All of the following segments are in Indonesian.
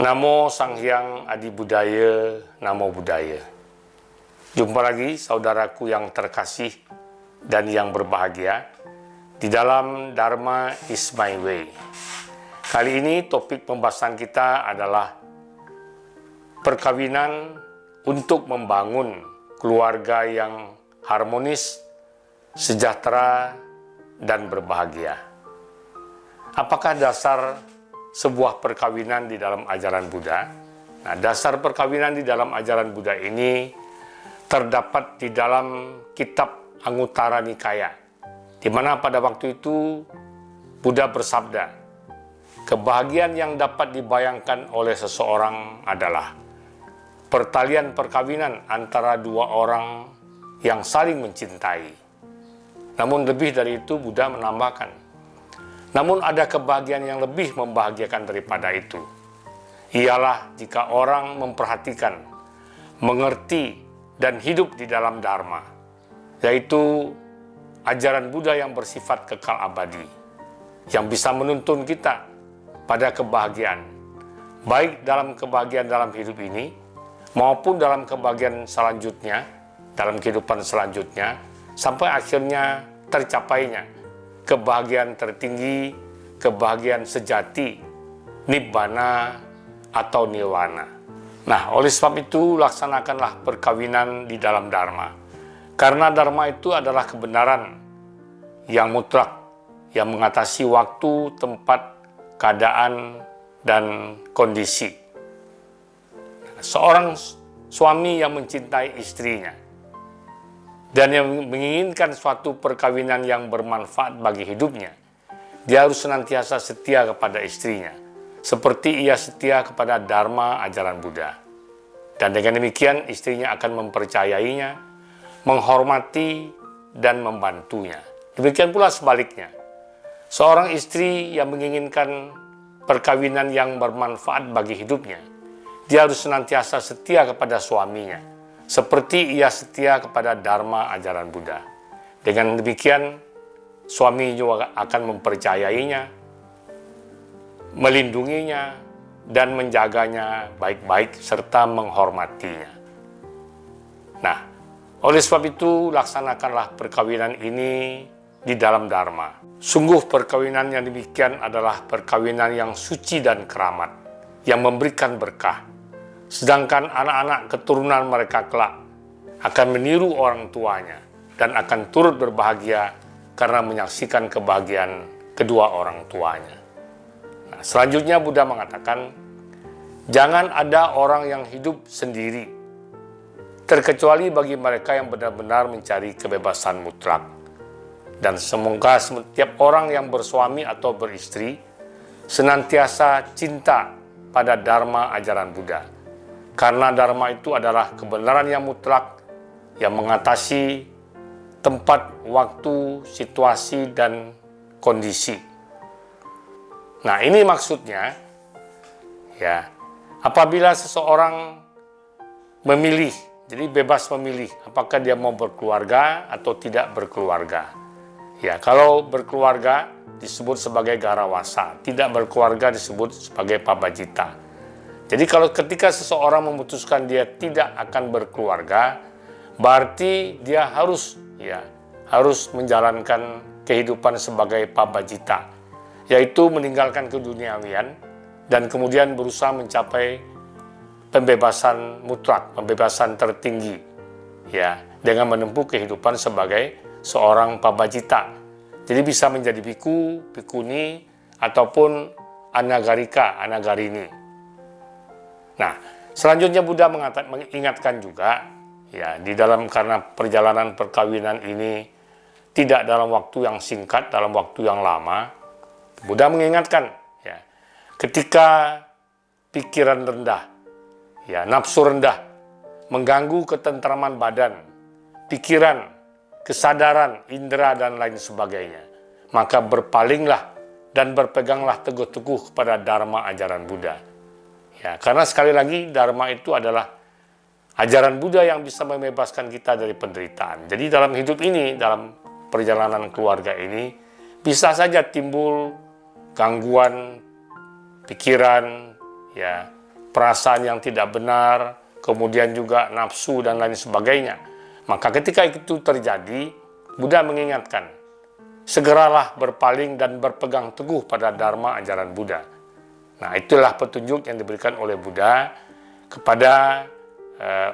Namo Sang Hyang Adi Budaya, Namo Buddhaya. Jumpa lagi saudaraku yang terkasih dan yang berbahagia di dalam Dharma is my way. Kali ini topik pembahasan kita adalah perkawinan untuk membangun keluarga yang harmonis, sejahtera, dan berbahagia. Apakah dasar sebuah perkawinan di dalam ajaran Buddha? Nah, dasar perkawinan di dalam ajaran Buddha ini terdapat di dalam kitab Anguttara Nikaya, di mana pada waktu itu Buddha bersabda, kebahagiaan yang dapat dibayangkan oleh seseorang adalah pertalian perkawinan antara dua orang yang saling mencintai. Namun lebih dari itu, Buddha menambahkan, namun ada kebahagiaan yang lebih membahagiakan daripada itu. Ialah jika orang memperhatikan, mengerti, dan hidup di dalam Dharma, yaitu ajaran Buddha yang bersifat kekal abadi, yang bisa menuntun kita pada kebahagiaan, baik dalam kebahagiaan dalam hidup ini, maupun dalam kebahagiaan selanjutnya, dalam kehidupan selanjutnya, sampai akhirnya tercapainya kebahagiaan tertinggi, kebahagiaan sejati, nibbana atau nirwana. Nah, oleh sebab itu laksanakanlah perkawinan di dalam Dharma. Karena Dharma itu adalah kebenaran yang mutlak, yang mengatasi waktu, tempat, keadaan, dan kondisi. Seorang suami yang mencintai istrinya dan yang menginginkan suatu perkawinan yang bermanfaat bagi hidupnya, dia harus senantiasa setia kepada istrinya, seperti ia setia kepada Dharma ajaran Buddha. Dan dengan demikian istrinya akan mempercayainya, menghormati, dan membantunya. Demikian pula sebaliknya, seorang istri yang menginginkan perkawinan yang bermanfaat bagi hidupnya, dia harus senantiasa setia kepada suaminya, seperti ia setia kepada Dharma ajaran Buddha. Dengan demikian, suami juga akan mempercayainya, melindunginya, dan menjaganya baik-baik serta menghormatinya. Nah, oleh sebab itu, laksanakanlah perkawinan ini di dalam Dharma. Sungguh perkawinan yang demikian adalah perkawinan yang suci dan keramat, yang memberikan berkah. Sedangkan anak-anak keturunan mereka kelak akan meniru orang tuanya dan akan turut berbahagia karena menyaksikan kebahagiaan kedua orang tuanya. Nah, selanjutnya Buddha mengatakan, jangan ada orang yang hidup sendiri, terkecuali bagi mereka yang benar-benar mencari kebebasan mutlak. Dan semoga setiap orang yang bersuami atau beristri senantiasa cinta pada Dharma ajaran Buddha. Karena Dharma itu adalah kebenaran yang mutlak, yang mengatasi tempat, waktu, situasi, dan kondisi. Nah, ini maksudnya, ya, apabila seseorang memilih, jadi bebas memilih, apakah dia mau berkeluarga atau tidak berkeluarga. Ya, kalau berkeluarga disebut sebagai garawasa, tidak berkeluarga disebut sebagai pabajita. Jadi kalau ketika seseorang memutuskan dia tidak akan berkeluarga, berarti dia harus menjalankan kehidupan sebagai pabajita, yaitu meninggalkan keduniawian dan kemudian berusaha mencapai pembebasan mutlak, pembebasan tertinggi, ya, dengan menempuh kehidupan sebagai seorang pabajita. Jadi bisa menjadi biku, bikuni, ataupun anagarika, anagarini. Nah, selanjutnya Buddha mengingatkan juga, ya, di dalam karena perjalanan perkawinan ini tidak dalam waktu yang singkat, dalam waktu yang lama, Buddha mengingatkan, ya, ketika pikiran rendah, ya, nafsu rendah, mengganggu ketentraman badan, pikiran, kesadaran, indera, dan lain sebagainya, maka berpalinglah dan berpeganglah teguh-teguh kepada Dharma ajaran Buddha. Ya, karena sekali lagi Dharma itu adalah ajaran Buddha yang bisa membebaskan kita dari penderitaan. Jadi dalam hidup ini, dalam perjalanan keluarga ini, bisa saja timbul gangguan pikiran, ya, perasaan yang tidak benar, kemudian juga nafsu dan lain sebagainya. Maka ketika itu terjadi, Buddha mengingatkan, segeralah berpaling dan berpegang teguh pada dharma ajaran Buddha. Nah, itulah petunjuk yang diberikan oleh Buddha kepada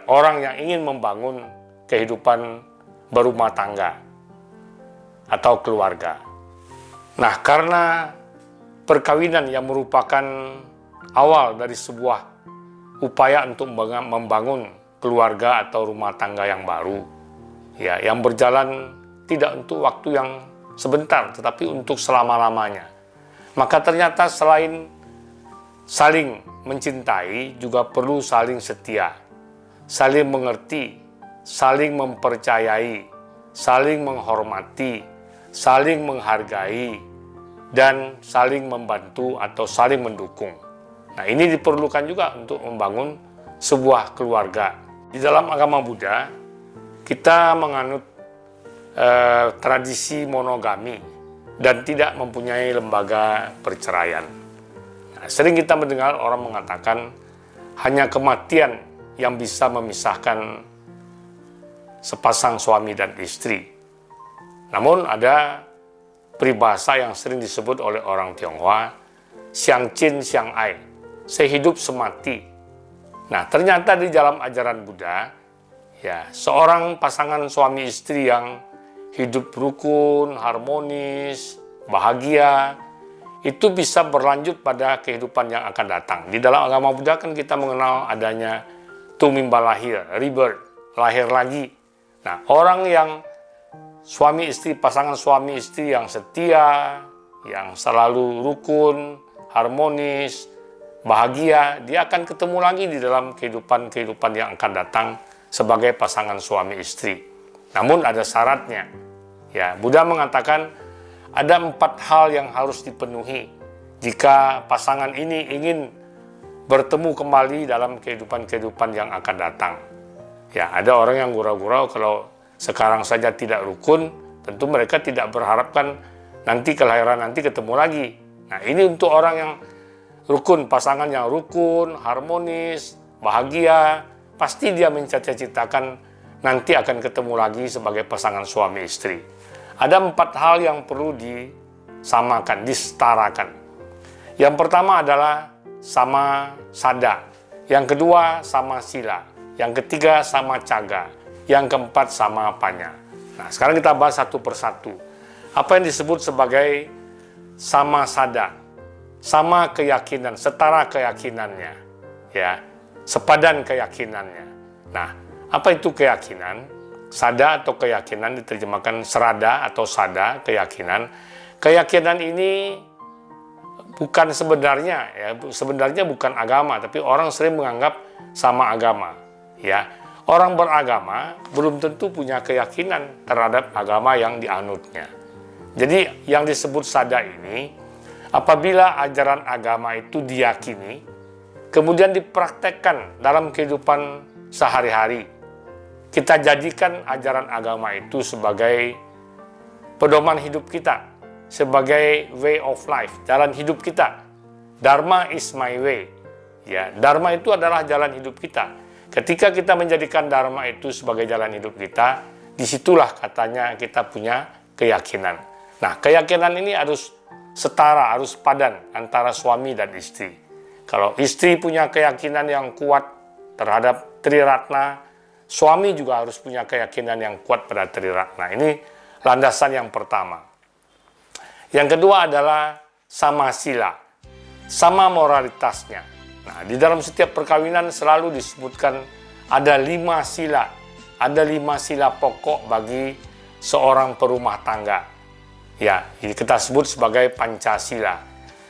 orang yang ingin membangun kehidupan berumah tangga atau keluarga. Nah, karena perkawinan yang merupakan awal dari sebuah upaya untuk membangun keluarga atau rumah tangga yang baru, ya, yang berjalan tidak untuk waktu yang sebentar, tetapi untuk selama-lamanya. Maka ternyata selain saling mencintai, juga perlu saling setia, saling mengerti, saling mempercayai, saling menghormati, saling menghargai, dan saling membantu atau saling mendukung. Nah, ini diperlukan juga untuk membangun sebuah keluarga. Di dalam agama Buddha, kita menganut tradisi monogami dan tidak mempunyai lembaga perceraian. Nah, sering kita mendengar orang mengatakan hanya kematian yang bisa memisahkan sepasang suami dan istri. Namun ada peribahasa yang sering disebut oleh orang Tionghoa, Xiang Qin Xiang Ai, sehidup semati. Nah, ternyata di dalam ajaran Buddha, ya, seorang pasangan suami istri yang hidup rukun, harmonis, bahagia, itu bisa berlanjut pada kehidupan yang akan datang. Di dalam agama Buddha kan kita mengenal adanya tumimba lahir, rebirth, lahir lagi. Nah, orang yang suami istri, pasangan suami istri yang setia, yang selalu rukun, harmonis, bahagia, dia akan ketemu lagi di dalam kehidupan yang akan datang sebagai pasangan suami istri. Namun ada syaratnya. Ya, Buddha mengatakan ada 4 hal yang harus dipenuhi jika pasangan ini ingin bertemu kembali dalam kehidupan yang akan datang. Ya, ada orang yang gurau-gurau kalau sekarang saja tidak rukun, tentu mereka tidak berharapkan nanti kelahiran nanti ketemu lagi. Nah, ini untuk orang yang rukun, pasangan yang rukun, harmonis, bahagia, pasti dia mencita-citakan nanti akan ketemu lagi sebagai pasangan suami istri. Ada 4 hal yang perlu disamakan, disetarakan. Yang pertama adalah sama sada, yang kedua sama sila, yang ketiga sama caga, yang keempat sama panya. Nah, sekarang kita bahas satu persatu. Apa yang disebut sebagai sama sada? Sama keyakinan, setara keyakinannya, ya, sepadan keyakinannya. Nah, apa itu keyakinan? Sada atau keyakinan diterjemahkan serada atau sada, keyakinan. Keyakinan ini bukan sebenarnya bukan agama, tapi orang sering menganggap sama agama, ya. Orang beragama belum tentu punya keyakinan terhadap agama yang dianutnya. Jadi yang disebut sada ini, apabila ajaran agama itu diyakini, kemudian dipraktekkan dalam kehidupan sehari-hari, kita jadikan ajaran agama itu sebagai pedoman hidup kita, sebagai way of life, jalan hidup kita. Dharma is my way. Ya, dharma itu adalah jalan hidup kita. Ketika kita menjadikan dharma itu sebagai jalan hidup kita, disitulah katanya kita punya keyakinan. Nah, keyakinan ini harus setara, harus padan antara suami dan istri. Kalau istri punya keyakinan yang kuat terhadap Triratna, suami juga harus punya keyakinan yang kuat pada Triratna. Ini landasan yang pertama. Yang kedua adalah sama sila, sama moralitasnya. Nah, di dalam setiap perkawinan selalu disebutkan ada 5 sila. Ada 5 sila pokok bagi seorang perumah tangga. Ya, ini kita sebut sebagai Pancasila.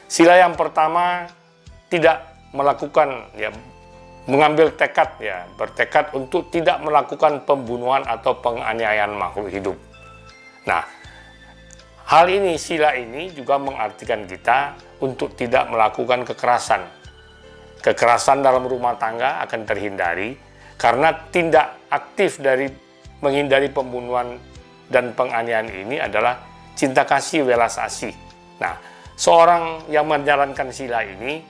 Sila yang pertama, tidak melakukan, ya, mengambil tekad, ya, bertekad untuk tidak melakukan pembunuhan atau penganiayaan makhluk hidup. Nah, hal ini, sila ini juga mengartikan kita untuk tidak melakukan kekerasan. Kekerasan dalam rumah tangga akan terhindari karena tindak aktif dari menghindari pembunuhan dan penganiayaan ini adalah cinta kasih, welas asih. Nah, seorang yang menjalankan sila ini,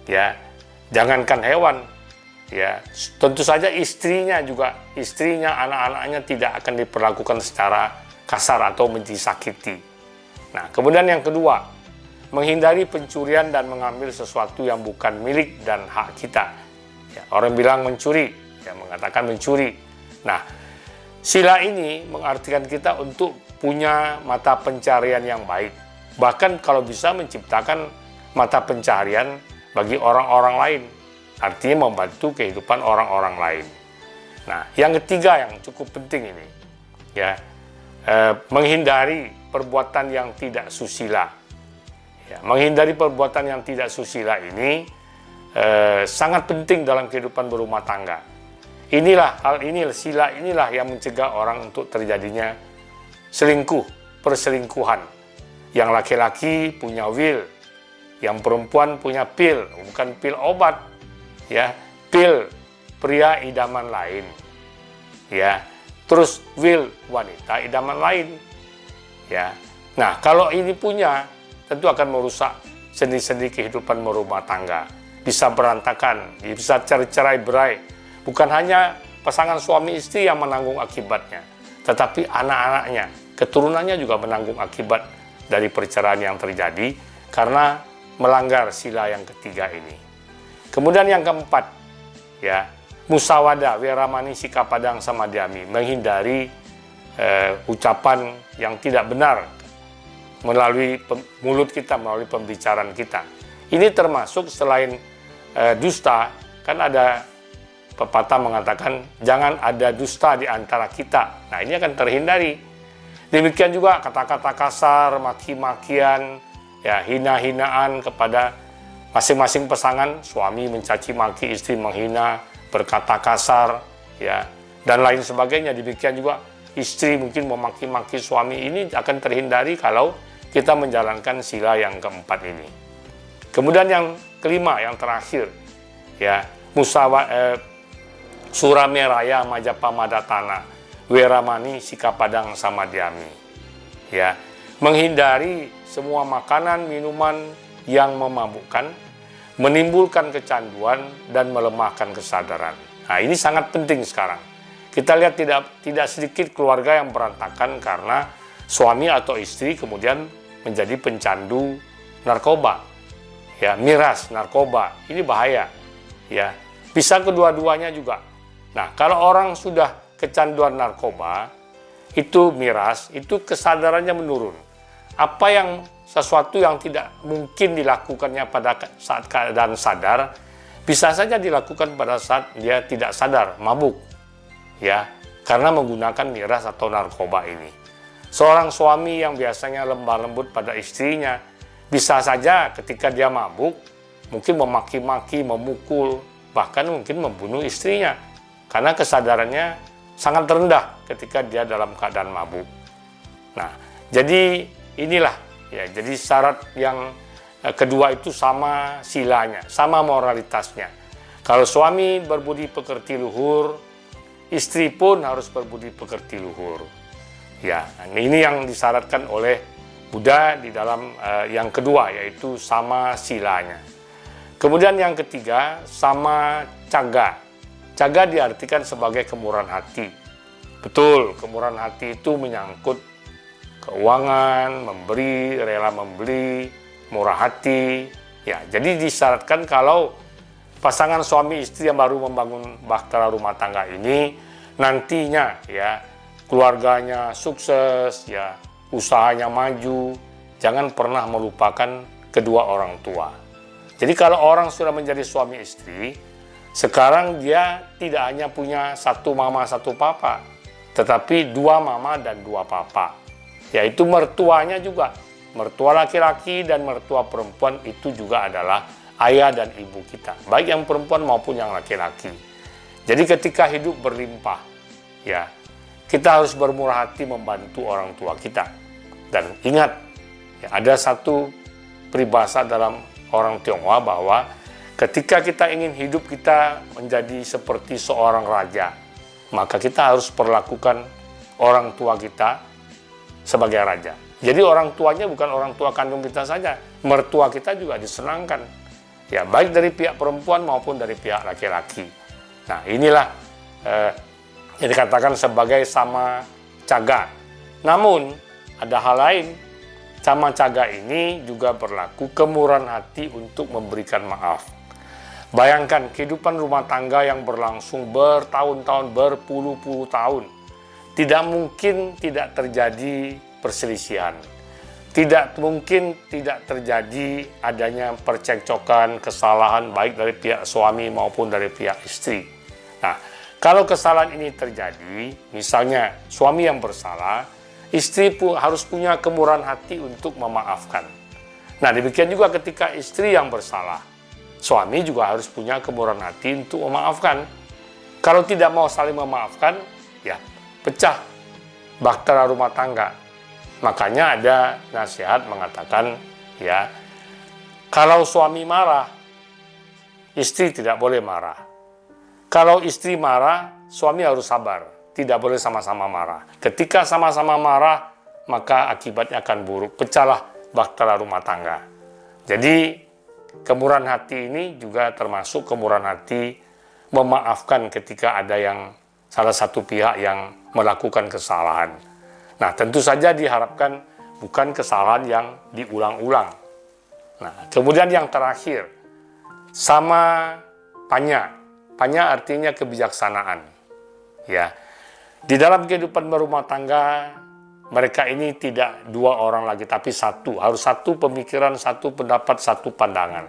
ya, Jangankan hewan, ya, tentu saja istrinya, anak-anaknya tidak akan diperlakukan secara kasar atau disakiti. Nah, kemudian yang kedua, menghindari pencurian dan mengambil sesuatu yang bukan milik dan hak kita. Ya, orang bilang mencuri, ya, mengatakan mencuri. Nah, sila ini mengartikan kita untuk punya mata pencarian yang baik. Bahkan kalau bisa menciptakan mata pencarian bagi orang-orang lain. Artinya membantu kehidupan orang-orang lain. Nah, yang ketiga yang cukup penting ini, ya, menghindari perbuatan yang tidak susila. Ya, menghindari perbuatan yang tidak susila ini sangat penting dalam kehidupan berumah tangga. Sila inilah yang mencegah orang untuk terjadinya perselingkuhan. Yang laki-laki punya will, yang perempuan punya pil, bukan pil obat, ya, pil pria idaman lain, ya, terus will wanita idaman lain, ya. Nah, kalau ini punya, tentu akan merusak sendi-sendi kehidupan berumah tangga, bisa berantakan, bisa cerai-berai. Bukan hanya pasangan suami istri yang menanggung akibatnya, tetapi anak-anaknya, keturunannya juga menanggung akibat dari perceraian yang terjadi karena melanggar sila yang ketiga ini. Kemudian yang keempat, ya, musawada, weramani, sikapadang, samadhyami, menghindari ucapan yang tidak benar melalui mulut kita, melalui pembicaraan kita. Ini termasuk selain dusta, kan ada pepatah mengatakan jangan ada dusta di antara kita. Nah, ini akan terhindari. Demikian juga kata-kata kasar, maki-makian, ya, hina-hinaan kepada masing-masing pasangan, suami mencaci maki, istri menghina, berkata kasar, ya, dan lain sebagainya. Demikian juga istri mungkin memaki-maki suami, ini akan terhindari kalau kita menjalankan sila yang keempat ini. Kemudian yang kelima, yang terakhir, ya, surameraya majapamadhatana, weramani, sikapadang, samadhyami, ya, menghindari semua makanan, minuman yang memabukkan, menimbulkan kecanduan, dan melemahkan kesadaran. Nah, ini sangat penting sekarang. Kita lihat tidak sedikit keluarga yang berantakan karena suami atau istri kemudian menjadi pencandu narkoba, ya, miras narkoba. Ini bahaya, ya. Bisa kedua-duanya juga. Nah, kalau orang sudah kecanduan narkoba, itu miras, itu kesadarannya menurun. Sesuatu yang tidak mungkin dilakukannya pada saat keadaan sadar, bisa saja dilakukan pada saat dia tidak sadar, mabuk, ya, karena menggunakan miras atau narkoba ini. Seorang suami yang biasanya lemah lembut pada istrinya, bisa saja ketika dia mabuk, mungkin memaki-maki, memukul, bahkan mungkin membunuh istrinya, karena kesadarannya sangat rendah ketika dia dalam keadaan mabuk. Nah, jadi inilah, ya, jadi syarat yang kedua itu sama silanya, sama moralitasnya. Kalau suami berbudi pekerti luhur, istri pun harus berbudi pekerti luhur. Ya, ini yang disyaratkan oleh Buddha di dalam yang kedua, yaitu sama silanya. Kemudian yang ketiga, sama caga. Caga diartikan sebagai kemurahan hati. Betul, kemurahan hati itu menyangkut keuangan, memberi, rela memberi, murah hati. Ya, jadi disyaratkan kalau pasangan suami istri yang baru membangun bahtera rumah tangga ini nantinya, ya, keluarganya sukses, ya, usahanya maju, jangan pernah melupakan kedua orang tua. Jadi kalau orang sudah menjadi suami istri, sekarang dia tidak hanya punya satu mama satu papa, tetapi dua mama dan dua papa, yaitu mertuanya juga. Mertua laki-laki dan mertua perempuan itu juga adalah ayah dan ibu kita, baik yang perempuan maupun yang laki-laki. Jadi ketika hidup berlimpah, ya, kita harus bermurah hati membantu orang tua kita. Dan ingat, ya, ada satu peribahasa dalam orang Tionghoa bahwa ketika kita ingin hidup kita menjadi seperti seorang raja, maka kita harus perlakukan orang tua kita sebagai raja. Jadi orang tuanya bukan orang tua kandung kita saja, mertua kita juga disenangkan. ya baik dari pihak perempuan maupun dari pihak laki-laki. Nah, inilah yang dikatakan sebagai sama caga. Namun ada hal lain, sama caga ini juga berlaku kemurahan hati untuk memberikan maaf. Bayangkan kehidupan rumah tangga yang berlangsung bertahun-tahun, berpuluh-puluh tahun. Tidak mungkin tidak terjadi perselisihan. Tidak mungkin tidak terjadi adanya percekcokan, kesalahan baik dari pihak suami maupun dari pihak istri. Nah, kalau kesalahan ini terjadi, misalnya suami yang bersalah, istri pun harus punya kemurahan hati untuk memaafkan. Nah, demikian juga ketika istri yang bersalah, suami juga harus punya kemurahan hati untuk memaafkan. Kalau tidak mau saling memaafkan, ya pecah bahtera rumah tangga. Makanya ada nasihat mengatakan, ya, kalau suami marah, istri tidak boleh marah. Kalau istri marah, suami harus sabar, tidak boleh sama-sama marah. Ketika sama-sama marah, maka akibatnya akan buruk, pecahlah bahtera rumah tangga. Jadi, kemurahan hati ini juga termasuk kemurahan hati memaafkan ketika ada yang salah satu pihak yang melakukan kesalahan. Nah, tentu saja diharapkan bukan kesalahan yang diulang-ulang. Nah, kemudian yang terakhir, sama panya. Panya artinya kebijaksanaan. Ya, di dalam kehidupan berumah tangga, mereka ini tidak dua orang lagi, tapi satu. Harus satu pemikiran, satu pendapat, satu pandangan.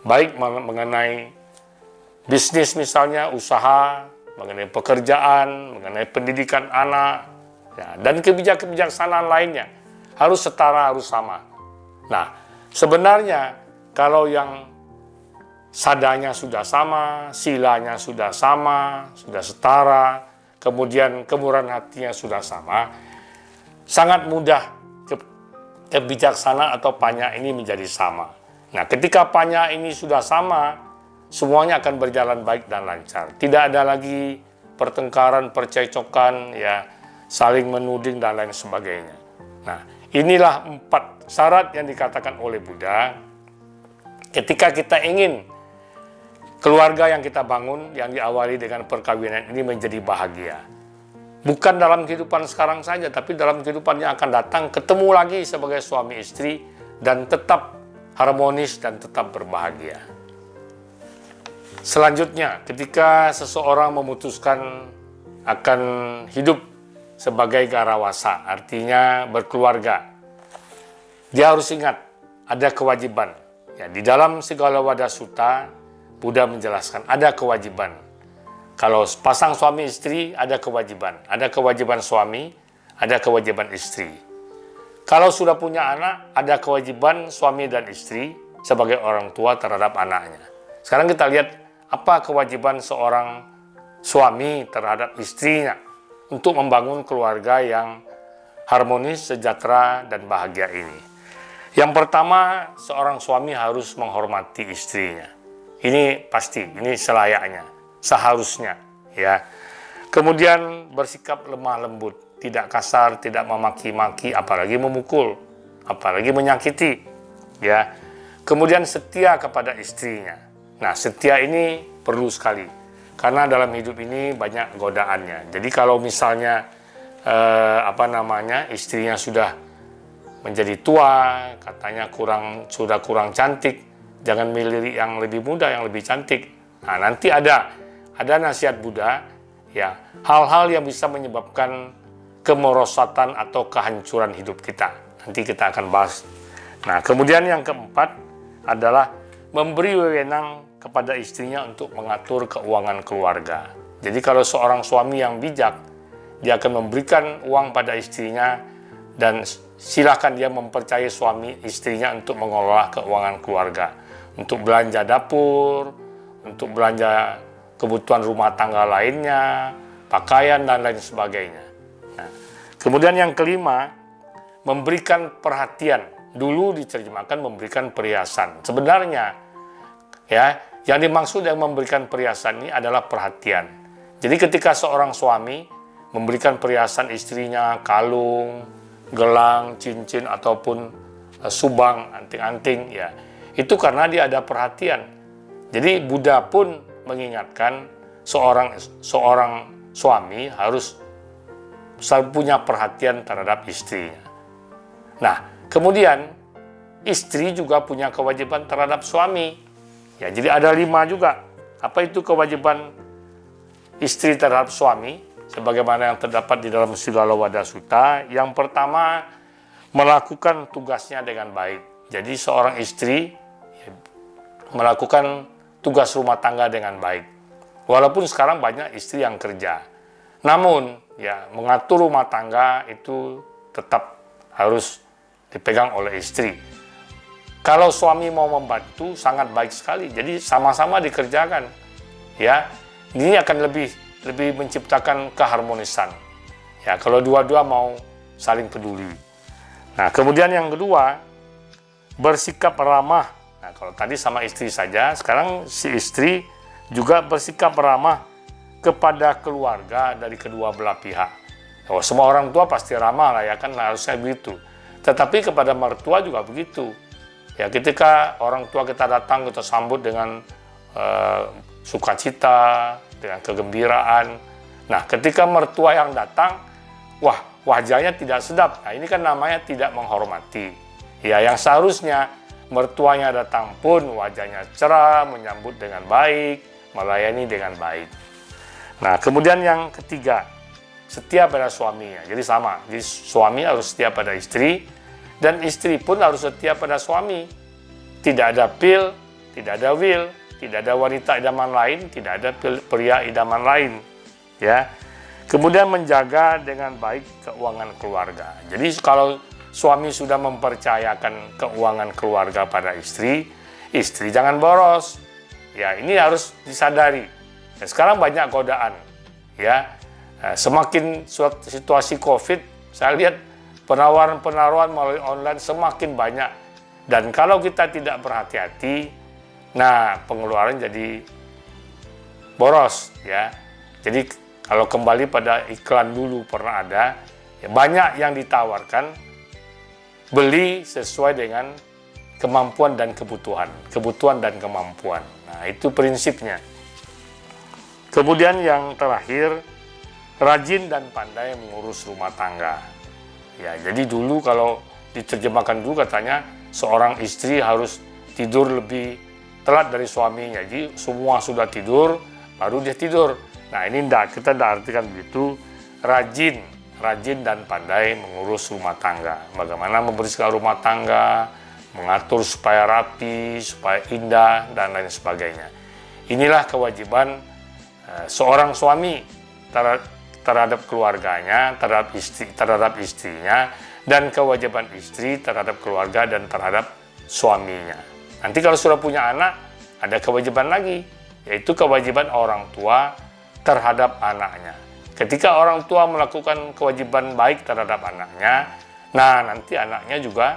Baik mengenai bisnis misalnya, usaha, mengenai pekerjaan, mengenai pendidikan anak, ya, dan kebijaksanaan lainnya. Harus setara, harus sama. Nah, sebenarnya kalau yang sadanya sudah sama, silanya sudah sama, sudah setara, kemudian kemurahan hatinya sudah sama, sangat mudah kebijaksanaan atau panya ini menjadi sama. Nah, ketika panya ini sudah sama, semuanya akan berjalan baik dan lancar. Tidak ada lagi pertengkaran, percecokan, ya, saling menuding dan lain sebagainya. Nah, inilah 4 syarat yang dikatakan oleh Buddha ketika kita ingin keluarga yang kita bangun, yang diawali dengan perkawinan ini menjadi bahagia. Bukan dalam kehidupan sekarang saja, tapi dalam kehidupan yang akan datang, ketemu lagi sebagai suami istri, dan tetap harmonis dan tetap berbahagia. Selanjutnya, ketika seseorang memutuskan akan hidup sebagai garawasa, artinya berkeluarga, dia harus ingat, ada kewajiban. Ya, di dalam Sigala Sutta, Buddha menjelaskan ada kewajiban. Kalau pasang suami istri ada kewajiban suami, ada kewajiban istri. Kalau sudah punya anak, ada kewajiban suami dan istri sebagai orang tua terhadap anaknya. Sekarang kita lihat apa kewajiban seorang suami terhadap istrinya untuk membangun keluarga yang harmonis, sejahtera, dan bahagia ini. Yang pertama, seorang suami harus menghormati istrinya. Ini pasti, ini selayaknya, seharusnya, ya. Kemudian bersikap lemah lembut, tidak kasar, tidak memaki-maki, apalagi memukul, apalagi menyakiti, ya. Kemudian setia kepada istrinya. Nah, setia ini perlu sekali, karena dalam hidup ini banyak godaannya. Jadi kalau misalnya istrinya sudah menjadi tua, katanya sudah kurang cantik, jangan milih yang lebih muda, yang lebih cantik. Nah, nanti ada nasihat Buddha, ya, hal-hal yang bisa menyebabkan kemerosatan atau kehancuran hidup kita. Nanti kita akan bahas. Nah, kemudian yang keempat adalah memberi wewenang kepada istrinya untuk mengatur keuangan keluarga. Jadi kalau seorang suami yang bijak, dia akan memberikan uang pada istrinya dan silakan dia mempercayai suami istrinya untuk mengelola keuangan keluarga. Untuk belanja dapur, untuk belanja kebutuhan rumah tangga lainnya, pakaian, dan lain sebagainya. Nah, kemudian yang kelima, memberikan perhatian. Dulu diterjemahkan memberikan perhiasan. Sebenarnya, ya, yang dimaksud yang memberikan perhiasan ini adalah perhatian. Jadi ketika seorang suami memberikan perhiasan istrinya, kalung, gelang, cincin, ataupun subang, anting-anting, ya, Itu karena dia ada perhatian. Jadi Buddha pun mengingatkan seorang suami harus selalu punya perhatian terhadap istrinya. Nah, kemudian istri juga punya kewajiban terhadap suami. Ya, jadi ada 5 juga. Apa itu kewajiban istri terhadap suami? Sebagaimana yang terdapat di dalam Sigalowada Sutta. Yang pertama, melakukan tugasnya dengan baik. Jadi seorang istri melakukan tugas rumah tangga dengan baik. Walaupun sekarang banyak istri yang kerja. Namun, ya, mengatur rumah tangga itu tetap harus dipegang oleh istri. Kalau suami mau membantu, sangat baik sekali. Jadi sama-sama dikerjakan. Ya, ini akan lebih menciptakan keharmonisan. Ya, kalau dua-dua mau saling peduli. Nah, kemudian yang kedua, bersikap ramah. Nah, kalau tadi sama istri saja, sekarang si istri juga bersikap ramah kepada keluarga dari kedua belah pihak. Oh, semua orang tua pasti ramah lah ya, kan harusnya begitu. Tetapi kepada mertua juga begitu. Ya, ketika orang tua kita datang, kita sambut dengan sukacita, dengan kegembiraan. Nah, ketika mertua yang datang, wah, wajahnya tidak sedap. Nah, ini kan namanya tidak menghormati. Ya, yang seharusnya mertuanya datang pun wajahnya cerah, menyambut dengan baik, melayani dengan baik. Nah, kemudian yang ketiga, setia pada suaminya. Jadi sama, jadi suami harus setia pada istri, dan istri pun harus setia pada suami. Tidak ada pil, tidak ada will, tidak ada wanita idaman lain, tidak ada pria idaman lain. Ya. Kemudian menjaga dengan baik keuangan keluarga. Jadi kalau suami sudah mempercayakan keuangan keluarga pada istri, istri jangan boros. Ya, ini harus disadari. Dan sekarang banyak godaan. Ya. Semakin situasi Covid, saya lihat penawaran-penawaran melalui online semakin banyak. Dan kalau kita tidak berhati-hati, nah pengeluaran jadi boros, ya. Jadi kalau kembali pada iklan dulu pernah ada, ya, banyak yang ditawarkan, beli sesuai dengan kemampuan dan kebutuhan dan kemampuan. Nah, itu prinsipnya. Kemudian yang terakhir, rajin dan pandai mengurus rumah tangga. Ya, jadi dulu kalau diterjemahkan dulu katanya seorang istri harus tidur lebih telat dari suaminya. Jadi semua sudah tidur, baru dia tidur. Nah, ini kita tidak artikan begitu. Rajin dan pandai mengurus rumah tangga. Bagaimana membersihkan rumah tangga, mengatur supaya rapi, supaya indah, dan lain sebagainya. Inilah kewajiban seorang suami terhadap keluarganya, terhadap istrinya, dan kewajiban istri terhadap keluarga dan terhadap suaminya. Nanti kalau sudah punya anak, ada kewajiban lagi, yaitu kewajiban orang tua terhadap anaknya. Ketika orang tua melakukan kewajiban baik terhadap anaknya, nah nanti anaknya juga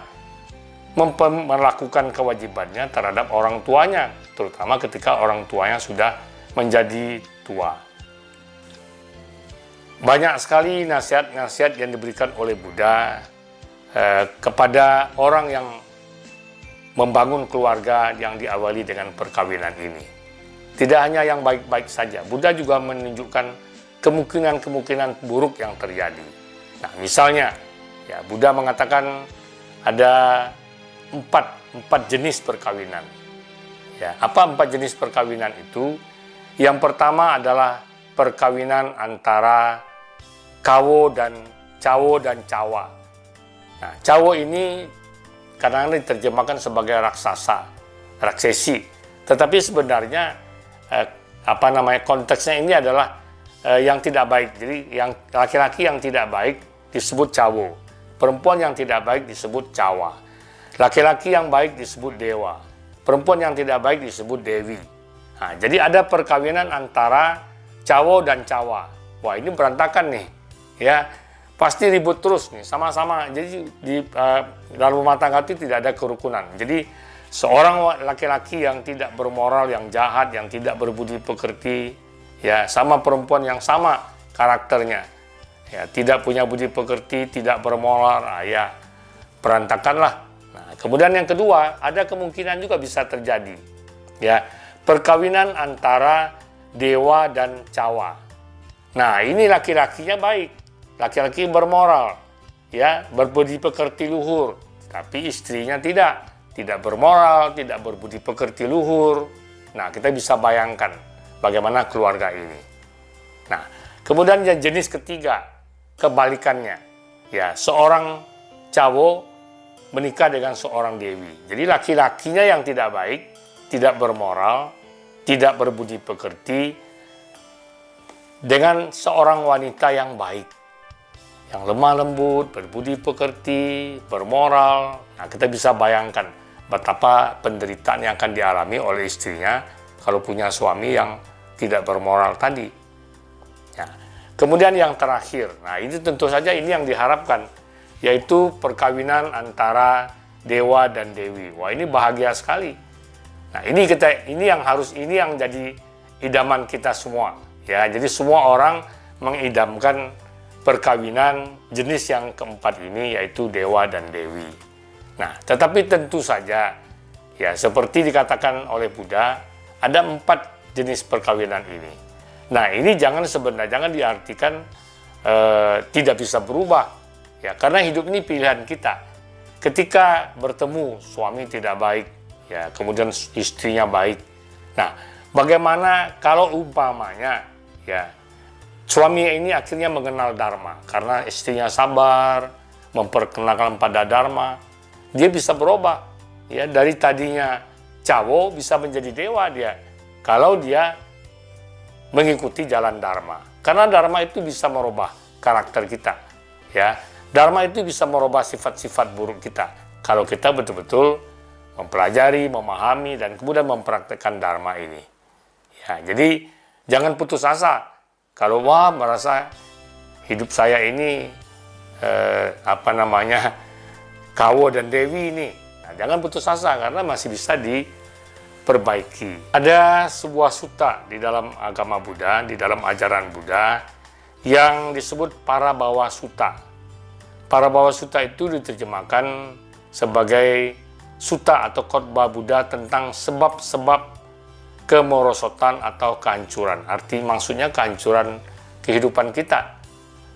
melakukan kewajibannya terhadap orang tuanya, terutama ketika orang tuanya sudah menjadi tua. Banyak sekali nasihat-nasihat yang diberikan oleh Buddha kepada orang yang membangun keluarga yang diawali dengan perkawinan ini. Tidak hanya yang baik-baik saja, Buddha juga menunjukkan kemungkinan-kemungkinan buruk yang terjadi. Nah, misalnya, ya, Buddha mengatakan ada empat jenis perkawinan. Ya, apa 4 jenis perkawinan itu? Yang pertama adalah perkawinan antara cawo dan cawa. Nah, cawo ini kadang-kadang diterjemahkan sebagai raksesi. Tetapi sebenarnya konteksnya ini adalah yang tidak baik. Jadi yang laki-laki yang tidak baik disebut cawo. Perempuan yang tidak baik disebut cawa. Laki-laki yang baik disebut dewa. Perempuan yang tidak baik disebut dewi. Nah, jadi ada perkawinan antara cawo dan cawa. Wah, ini berantakan nih. Ya, pasti ribut terus nih, sama-sama. Jadi di dalam rumah tangga itu tidak ada kerukunan. Jadi seorang laki-laki yang tidak bermoral, yang jahat, yang tidak berbudi pekerti, ya, sama perempuan yang sama karakternya, ya, tidak punya budi pekerti, tidak bermoral, ya, berantakanlah. Nah, kemudian yang kedua, ada kemungkinan juga bisa terjadi ya, perkawinan antara dewa dan cawa. Nah, ini laki-lakinya baik, laki-laki bermoral, ya, berbudi pekerti luhur, tapi istrinya tidak bermoral, tidak berbudi pekerti luhur. Nah, kita bisa bayangkan bagaimana keluarga ini. Nah, kemudian yang jenis ketiga, kebalikannya, ya, seorang cawo menikah dengan seorang dewi. Jadi laki-lakinya yang tidak baik, tidak bermoral, tidak berbudi pekerti, dengan seorang wanita yang baik, yang lemah lembut, berbudi pekerti, bermoral. Nah, kita bisa bayangkan betapa penderitaan yang akan dialami oleh istrinya kalau punya suami yang tidak bermoral tadi. Nah, kemudian yang terakhir, nah ini tentu saja ini yang diharapkan, yaitu perkawinan antara dewa dan dewi. Wah, ini bahagia sekali. Nah, ini yang jadi idaman kita semua. Ya, jadi semua orang mengidamkan perkawinan jenis yang keempat ini, yaitu dewa dan dewi. Nah, tetapi tentu saja, ya seperti dikatakan oleh Buddha, ada 4 jenis perkawinan ini. Nah, ini jangan diartikan tidak bisa berubah, ya, karena hidup ini pilihan kita. Ketika bertemu suami tidak baik, ya, kemudian istrinya baik. Nah, bagaimana kalau umpamanya, ya, suami ini akhirnya mengenal Dharma karena istrinya sabar, memperkenalkan pada Dharma, dia bisa berubah, ya, dari tadinya cawo bisa menjadi dewa dia kalau dia mengikuti jalan Dharma. Karena Dharma itu bisa merubah karakter kita, ya. Dharma itu bisa merubah sifat-sifat buruk kita kalau kita betul-betul mempelajari, memahami, dan kemudian mempraktekkan Dharma ini. Ya, jadi jangan putus asa kalau merasa hidup saya ini kawo dan dewi ini. Nah, jangan putus asa karena masih bisa diperbaiki. Ada sebuah sutta di dalam agama Buddha, di dalam ajaran Buddha yang disebut Parabawa Sutta. Parabawa Sutta itu diterjemahkan sebagai sutta atau khotbah Buddha tentang sebab-sebab kemerosotan atau kehancuran. Maksudnya kehancuran kehidupan kita.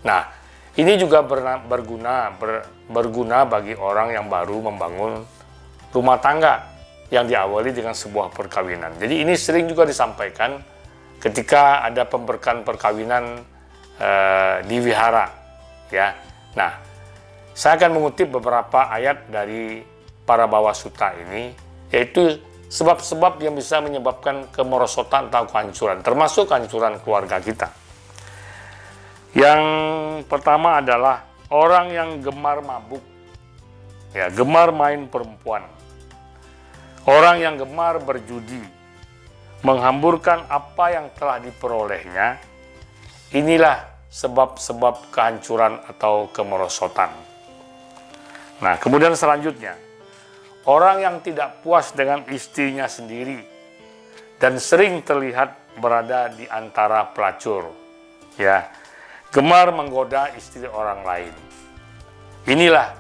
Nah, ini juga berguna bagi orang yang baru membangun rumah tangga yang diawali dengan sebuah perkawinan. Jadi ini sering juga disampaikan ketika ada pemberkahan perkawinan di wihara, ya. Nah, saya akan mengutip beberapa ayat dari Parabawa Sutta ini, yaitu sebab-sebab yang bisa menyebabkan kemerosotan atau kehancuran, termasuk kehancuran keluarga kita. Yang pertama adalah orang yang gemar mabuk, ya, gemar main perempuan. Orang yang gemar berjudi, menghamburkan apa yang telah diperolehnya. Inilah sebab-sebab kehancuran atau kemerosotan. Nah, kemudian selanjutnya, orang yang tidak puas dengan istrinya sendiri dan sering terlihat berada di antara pelacur, ya, gemar menggoda istri orang lain. Inilah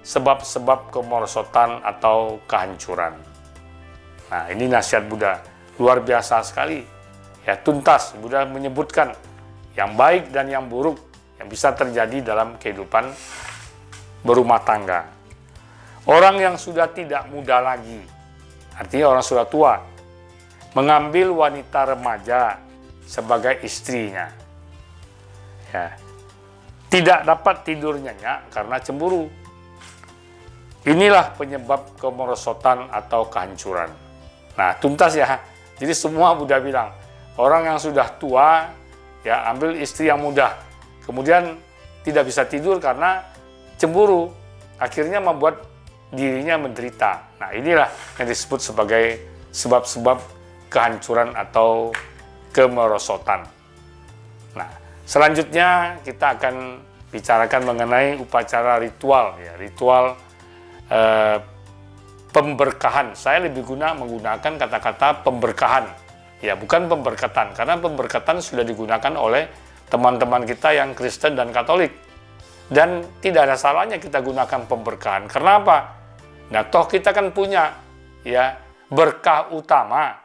sebab-sebab kemerosotan atau kehancuran. Nah, ini nasihat Buddha, luar biasa sekali. Ya, tuntas Buddha menyebutkan yang baik dan yang buruk yang bisa terjadi dalam kehidupan berumah tangga. Orang yang sudah tidak muda lagi, artinya orang sudah tua, mengambil wanita remaja sebagai istrinya. Ya, tidak dapat tidur nyenyak karena cemburu. Inilah penyebab kemerosotan atau kehancuran. Nah, tuntas ya. Jadi semua Buddha bilang, orang yang sudah tua, ya, ambil istri yang muda, kemudian tidak bisa tidur karena cemburu, akhirnya membuat dirinya menderita. Nah, inilah yang disebut sebagai sebab-sebab kehancuran atau kemerosotan. Nah, selanjutnya kita akan bicarakan mengenai upacara ritual, ya, ritual pemberkahan. Saya lebih menggunakan kata-kata pemberkahan, ya, bukan pemberkatan, karena pemberkatan sudah digunakan oleh teman-teman kita yang Kristen dan Katolik. Dan tidak ada salahnya kita gunakan pemberkahan. Karena apa? Nah, toh kita kan punya ya berkah utama.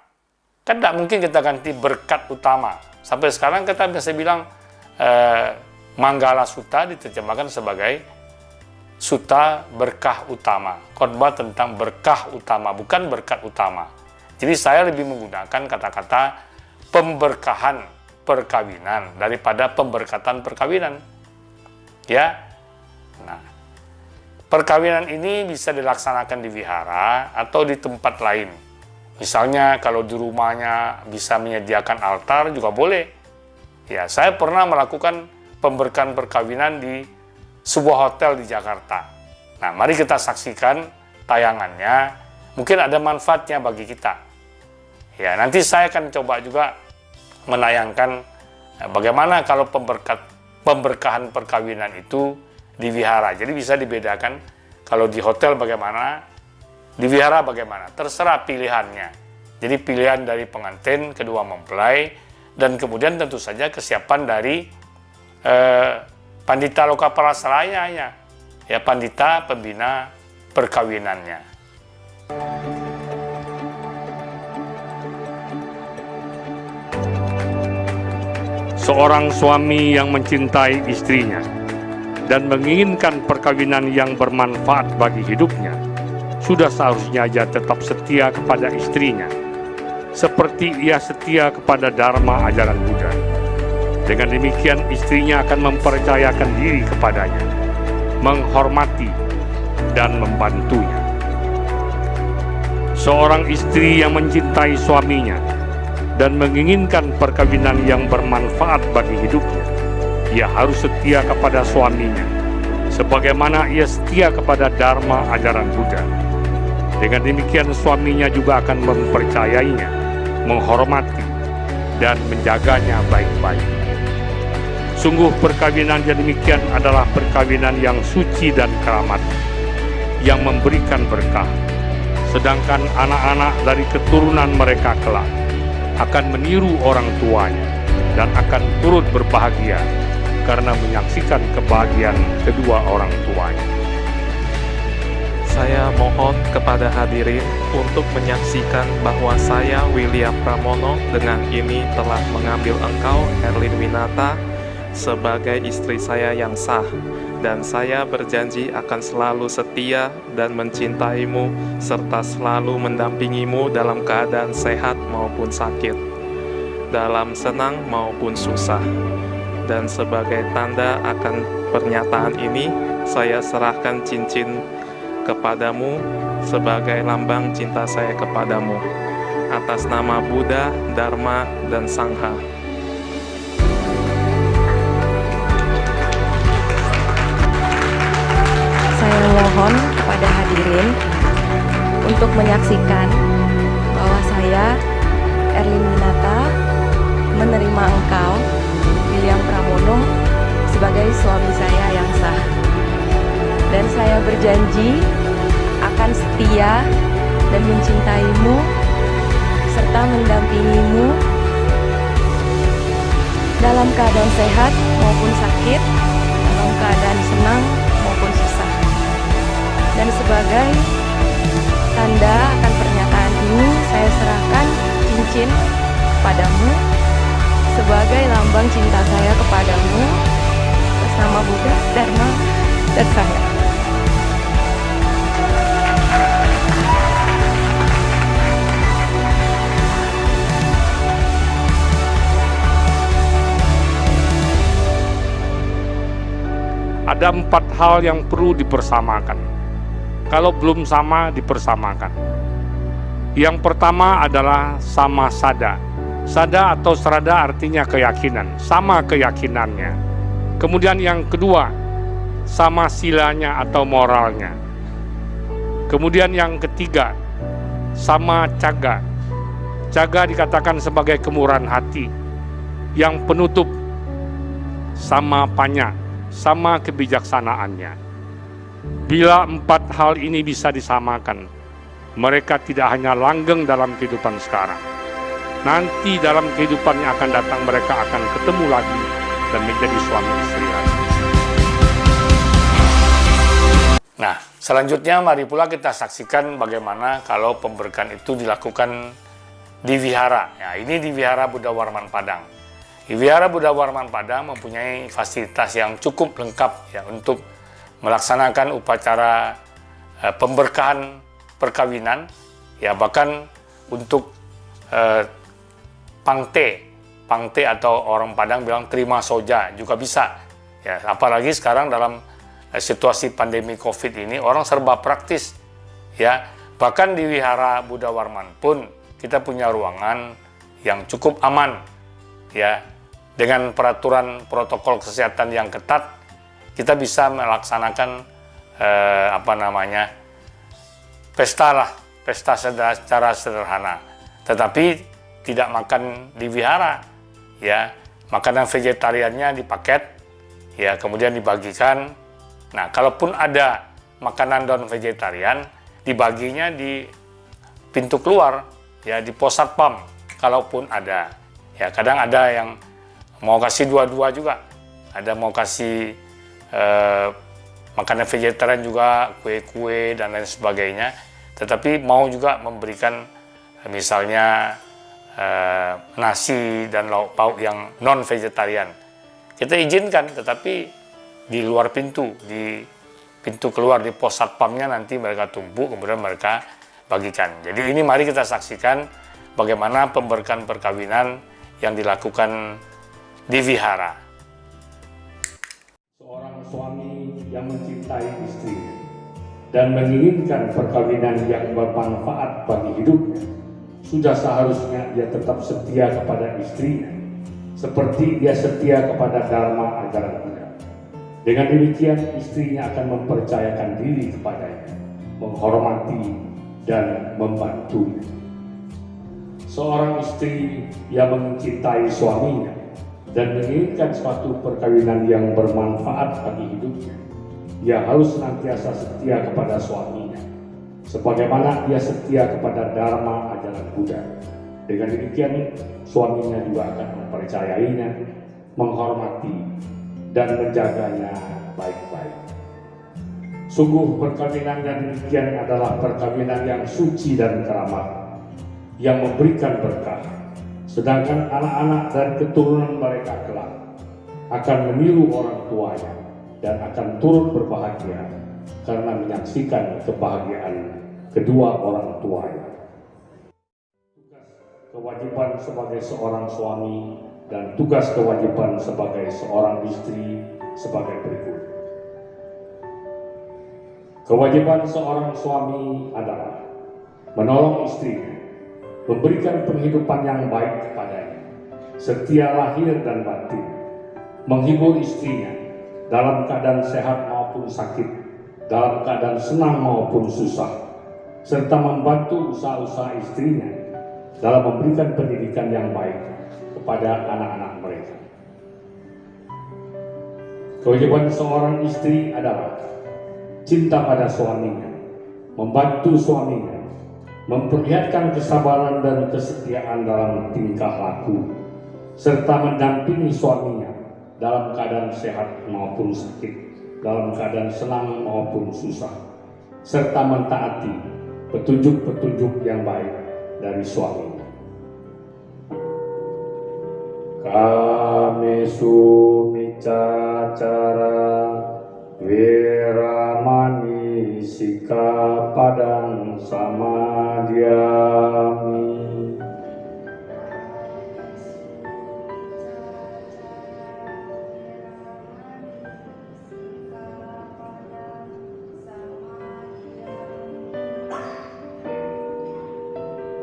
Kan tidak mungkin kita ganti berkat utama. Sampai sekarang kita bisa bilang Manggala Sutta diterjemahkan sebagai Sutta berkah utama. Khotbah tentang berkah utama, bukan berkat utama. Jadi saya lebih menggunakan kata-kata pemberkahan perkawinan daripada pemberkatan perkawinan. Ya. Nah, perkawinan ini bisa dilaksanakan di wihara atau di tempat lain. Misalnya kalau di rumahnya bisa menyediakan altar juga boleh. Ya, saya pernah melakukan pemberkahan perkawinan di sebuah hotel di Jakarta. Nah, mari kita saksikan tayangannya. Mungkin ada manfaatnya bagi kita. Ya, nanti saya akan coba juga menayangkan bagaimana kalau pemberkahan perkawinan itu di wihara. Jadi bisa dibedakan kalau di hotel bagaimana, di wihara bagaimana. Terserah pilihannya. Jadi pilihan dari pengantin, kedua mempelai, dan kemudian tentu saja kesiapan dari pandita lokapalasarayanya, ya pandita pembina perkawinannya. Seorang suami yang mencintai istrinya dan menginginkan perkawinan yang bermanfaat bagi hidupnya, sudah seharusnya ia tetap setia kepada istrinya, seperti ia setia kepada Dharma ajaran Buddha. Dengan demikian istrinya akan mempercayakan diri kepadanya, menghormati dan membantunya. Seorang istri yang mencintai suaminya dan menginginkan perkawinan yang bermanfaat bagi hidupnya, ia harus setia kepada suaminya, sebagaimana ia setia kepada Dharma ajaran Buddha. Dengan demikian suaminya juga akan mempercayainya, menghormati, dan menjaganya baik-baik. Sungguh perkawinan yang demikian adalah perkawinan yang suci dan keramat, yang memberikan berkah. Sedangkan anak-anak dari keturunan mereka kelak akan meniru orang tuanya dan akan turut berbahagia karena menyaksikan kebahagiaan kedua orang tuanya. Saya mohon kepada hadirin untuk menyaksikan bahwa saya, William Pramono, dengan ini telah mengambil engkau, Erlin Winata, sebagai istri saya yang sah, dan saya berjanji akan selalu setia dan mencintaimu serta selalu mendampingimu dalam keadaan sehat maupun sakit, dalam senang maupun susah. Dan sebagai tanda akan pernyataan ini, saya serahkan cincin kepadamu sebagai lambang cinta saya kepadamu, atas nama Buddha, Dharma, dan Sangha. Saya mohon kepada hadirin untuk menyaksikan bahwa saya, Erlin Winata, menerima engkau, William Pramono, sebagai suami saya yang sah. Dan saya berjanji akan setia dan mencintaimu serta mendampingimu dalam keadaan sehat maupun sakit, dalam keadaan senang maupun susah. Dan sebagai tanda akan pernyataan ini, saya serahkan cincin padamu sebagai lambang cinta saya kepadamu atas nama Buddha, Dharma, dan Sangha. Ada 4 hal yang perlu dipersamakan. Kalau belum sama, dipersamakan. Yang pertama adalah sama sada. Sada atau serada artinya keyakinan, sama keyakinannya. Kemudian yang kedua, sama silanya atau moralnya. Kemudian yang ketiga, sama caga. Caga dikatakan sebagai kemurahan hati. Yang penutup, sama panya, sama kebijaksanaannya. Bila 4 hal ini bisa disamakan, mereka tidak hanya langgeng dalam kehidupan sekarang. Nanti dalam kehidupan yang akan datang mereka akan ketemu lagi dan menjadi suami istri lagi. Nah, selanjutnya mari pula kita saksikan bagaimana kalau pemberkahan itu dilakukan di wihara. Ya, ini di Wihara Buddha Warman Padang. Di Wihara Buddha Warman Padang mempunyai fasilitas yang cukup lengkap ya untuk melaksanakan upacara pemberkahan perkawinan, ya bahkan untuk pangte atau orang Padang bilang terima soja juga bisa. Ya, apalagi sekarang dalam situasi pandemi COVID ini orang serba praktis. Ya, bahkan di Wihara Buddha Warman pun kita punya ruangan yang cukup aman. Ya, dengan peraturan protokol kesehatan yang ketat, kita bisa melaksanakan pesta secara sederhana, tetapi tidak makan di wihara, ya makanan vegetariannya dipaket, ya kemudian dibagikan. Nah, kalaupun ada makanan non vegetarian, dibaginya di pintu keluar, ya di pos satpam, kalaupun ada. Ya kadang ada yang mau kasih dua-dua juga, ada mau kasih makanan vegetarian juga, kue-kue dan lain sebagainya, tetapi mau juga memberikan misalnya nasi dan lauk pauk yang non vegetarian. Kita izinkan, tetapi di luar pintu, di pintu keluar di pos satpamnya nanti mereka tumpuk, kemudian mereka bagikan. Jadi ini mari kita saksikan bagaimana pemberkahan perkawinan yang dilakukan di wihara. Seorang suami yang mencintai istrinya dan menginginkan perkawinan yang bermanfaat bagi hidupnya, sudah seharusnya ia tetap setia kepada istrinya, seperti ia setia kepada dharma ajaran Buddha. Dengan demikian, istrinya akan mempercayakan diri kepadanya, menghormati dan membantunya. Seorang istri yang mencintai suaminya dan menginginkan suatu perkawinan yang bermanfaat bagi hidupnya, ia harus senantiasa setia kepada suaminya, sebagaimana ia setia kepada dharma ajaran Buddha. Dengan demikian, suaminya juga akan mempercayainya, menghormati, dan menjaganya baik-baik. Sungguh perkawinan yang demikian adalah perkawinan yang suci dan keramat, yang memberikan berkah, sedangkan anak-anak dan keturunan mereka kelak akan meniru orang tuanya dan akan turut berbahagia karena menyaksikan kebahagiaan kedua orang tuanya. Tugas kewajiban sebagai seorang suami dan tugas kewajiban sebagai seorang istri sebagai berikut. Kewajiban seorang suami adalah menolong istrinya, memberikan penghidupan yang baik kepadanya, setia lahir dan batin, menghibur istrinya dalam keadaan sehat maupun sakit, dalam keadaan senang maupun susah, serta membantu usaha-usaha istrinya dalam memberikan pendidikan yang baik kepada anak-anak mereka. Kewajiban seorang istri adalah cinta pada suaminya, membantu suaminya, memperlihatkan kesabaran dan kesetiaan dalam tingkah laku, serta mendampingi suaminya dalam keadaan sehat maupun sakit, dalam keadaan senang maupun susah, serta mentaati petunjuk-petunjuk yang baik dari suaminya. Kamesu micacara wiramani sikapadang samadhyami.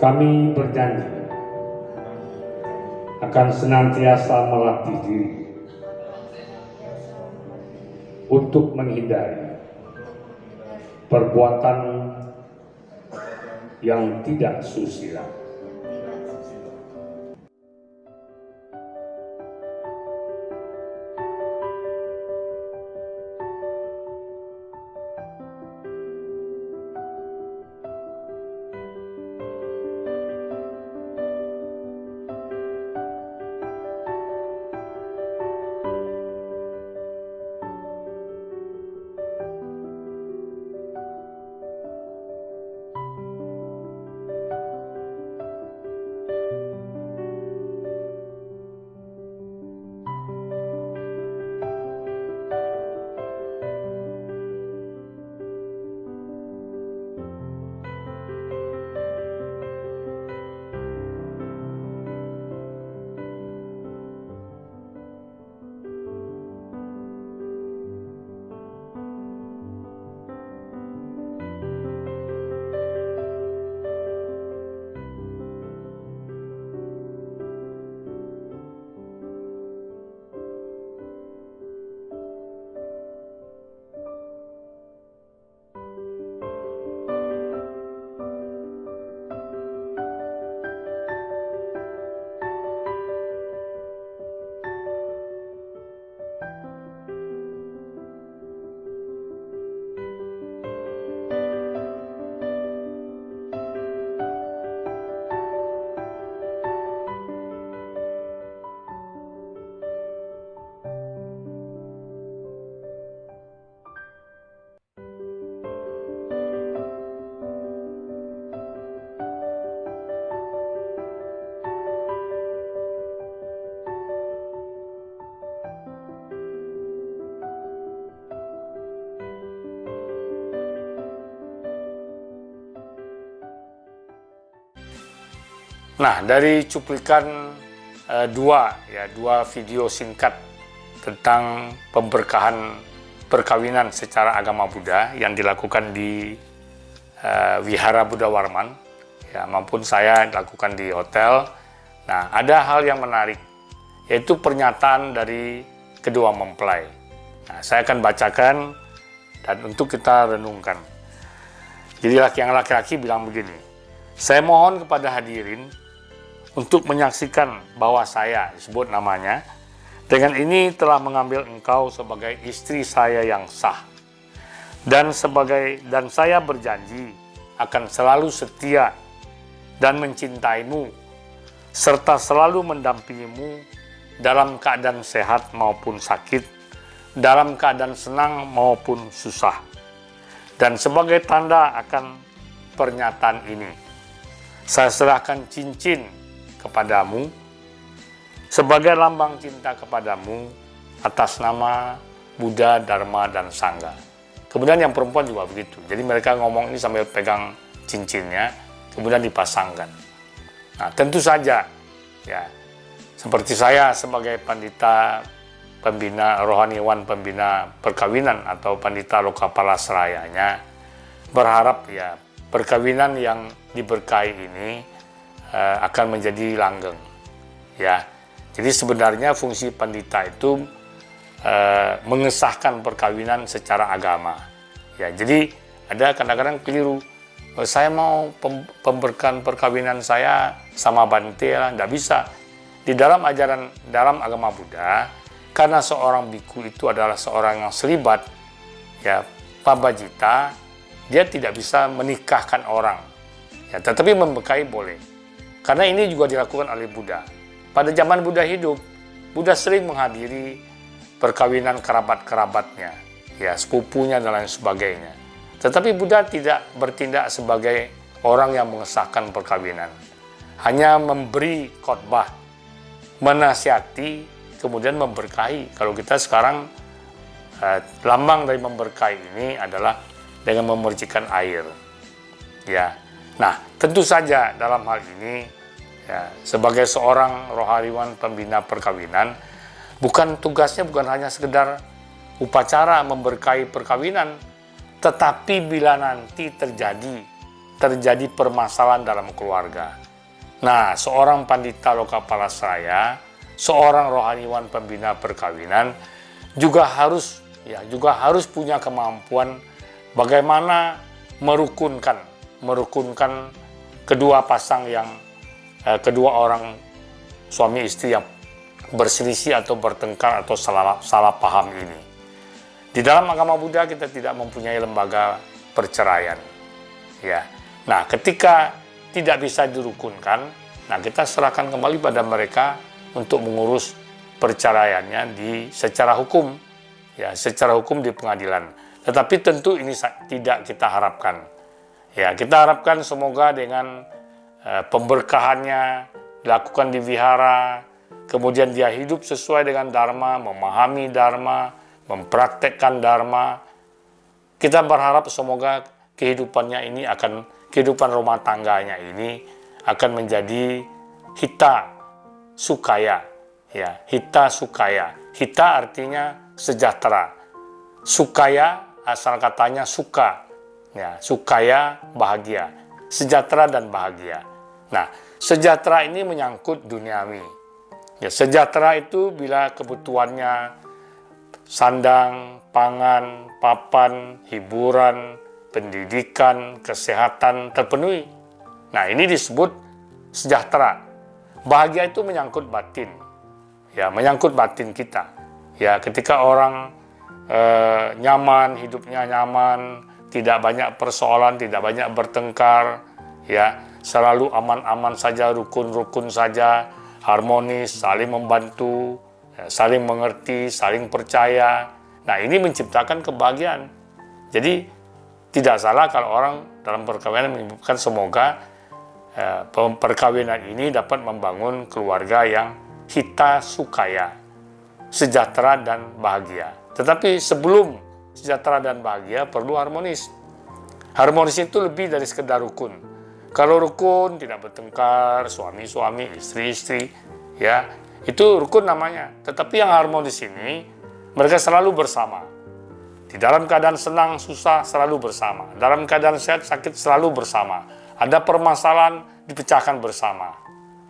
Kami berjanji akan senantiasa melatih diri untuk menghindari perbuatan yang tidak susila. Nah, dari cuplikan dua video singkat tentang pemberkahan perkawinan secara agama Buddha yang dilakukan di Wihara Buddha Warman, ya, maupun saya lakukan di hotel. Nah, ada hal yang menarik, yaitu pernyataan dari kedua mempelai. Nah, saya akan bacakan dan untuk kita renungkan. Jadi yang laki-laki bilang begini, "Saya mohon kepada hadirin untuk menyaksikan bahwa saya," disebut namanya, "dengan ini telah mengambil engkau sebagai istri saya yang sah. Dan saya berjanji akan selalu setia dan mencintaimu, serta selalu mendampingimu dalam keadaan sehat maupun sakit, dalam keadaan senang maupun susah. Dan sebagai tanda akan pernyataan ini, saya serahkan cincin kepadamu sebagai lambang cinta kepadamu atas nama Buddha, Dharma, dan Sangha." Kemudian yang perempuan juga begitu. Jadi mereka ngomong ini sambil pegang cincinnya, kemudian dipasangkan. Nah, tentu saja, ya, seperti saya sebagai pandita pembina rohaniwan, pembina perkawinan atau pandita Lokapala Serayanya, berharap ya perkawinan yang diberkahi ini akan menjadi langgeng. Ya, jadi sebenarnya fungsi pandita itu mengesahkan perkawinan secara agama. Ya, jadi ada kadang-kadang keliru. Saya mau pemberkahan perkawinan saya sama Bante lah, tidak bisa. Di dalam ajaran dalam agama Buddha, karena seorang biku itu adalah seorang yang selibat, ya, pabajita, dia tidak bisa menikahkan orang. Ya, tetapi memberkahi boleh. Karena ini juga dilakukan oleh Buddha. Pada zaman Buddha hidup, Buddha sering menghadiri perkawinan kerabat-kerabatnya, ya, sepupunya dan lain sebagainya. Tetapi Buddha tidak bertindak sebagai orang yang mengesahkan perkawinan. Hanya memberi khotbah, menasihati, kemudian memberkahi. Kalau kita sekarang lambang dari memberkahi ini adalah dengan memercikan air. Ya. Nah, tentu saja dalam hal ini, ya, sebagai seorang rohaniwan pembina perkawinan, tugasnya bukan hanya sekedar upacara memberkahi perkawinan, tetapi bila nanti terjadi permasalahan dalam keluarga. Nah, seorang pandita Lokapala Seraya, seorang rohaniwan pembina perkawinan juga harus punya kemampuan bagaimana merukunkan kedua pasang kedua orang suami istri yang berselisih atau bertengkar atau salah paham ini. Di dalam agama Buddha kita tidak mempunyai lembaga perceraian. Ya. Nah, ketika tidak bisa dirukunkan, nah kita serahkan kembali pada mereka untuk mengurus perceraiannya secara hukum, ya, secara hukum di pengadilan. Tetapi tentu ini tidak kita harapkan. Ya, kita harapkan semoga dengan pemberkahannya dilakukan di wihara, kemudian dia hidup sesuai dengan Dharma, memahami Dharma, mempraktekkan Dharma. Kita berharap semoga kehidupan rumah tangganya ini akan menjadi hita sukaya. Ya, hita sukaya. Hita artinya sejahtera. Sukaya asal katanya suka. Ya, sukaya bahagia. Sejahtera dan bahagia. Nah, sejahtera ini menyangkut duniawi. Ya, sejahtera itu bila kebutuhannya sandang, pangan, papan, hiburan, pendidikan, kesehatan terpenuhi. Nah, ini disebut sejahtera. Bahagia itu menyangkut batin. Ya, menyangkut batin kita. Ya, ketika orang nyaman, hidupnya nyaman, tidak banyak persoalan, tidak banyak bertengkar, ya, selalu aman-aman saja, rukun-rukun saja, harmonis, saling membantu, ya, saling mengerti, saling percaya. Nah, ini menciptakan kebahagiaan. Jadi tidak salah kalau orang dalam perkawinan menyebutkan semoga perkawinan ini dapat membangun keluarga yang hita sukaya, sejahtera dan bahagia. Tetapi sebelum sejahtera dan bahagia perlu harmonis. Harmonis itu lebih dari sekedar rukun. Kalau rukun tidak bertengkar, suami-suami, istri-istri, ya, itu rukun namanya. Tetapi yang harmonis ini, mereka selalu bersama. Di dalam keadaan senang, susah, selalu bersama. Dalam keadaan sehat, sakit, selalu bersama. Ada permasalahan, dipecahkan bersama.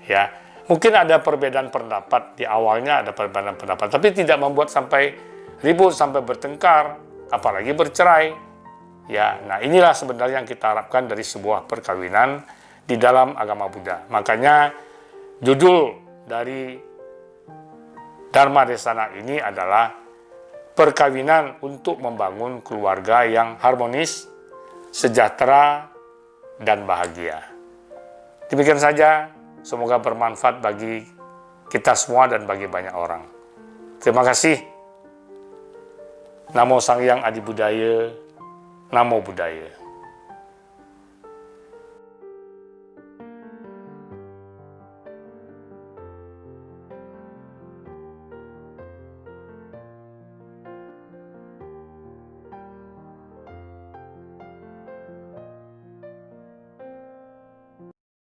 Ya, mungkin ada perbedaan pendapat, di awalnya ada perbedaan pendapat, tapi tidak membuat sampai ribut, sampai bertengkar, apalagi bercerai. Ya, nah inilah sebenarnya yang kita harapkan dari sebuah perkawinan di dalam agama Buddha. Makanya judul dari Dharma Desana ini adalah perkawinan untuk membangun keluarga yang harmonis, sejahtera, dan bahagia. Demikian saja, semoga bermanfaat bagi kita semua dan bagi banyak orang. Terima kasih. Namo Sang Hyang Adi Budaya, Namo Buddhaya.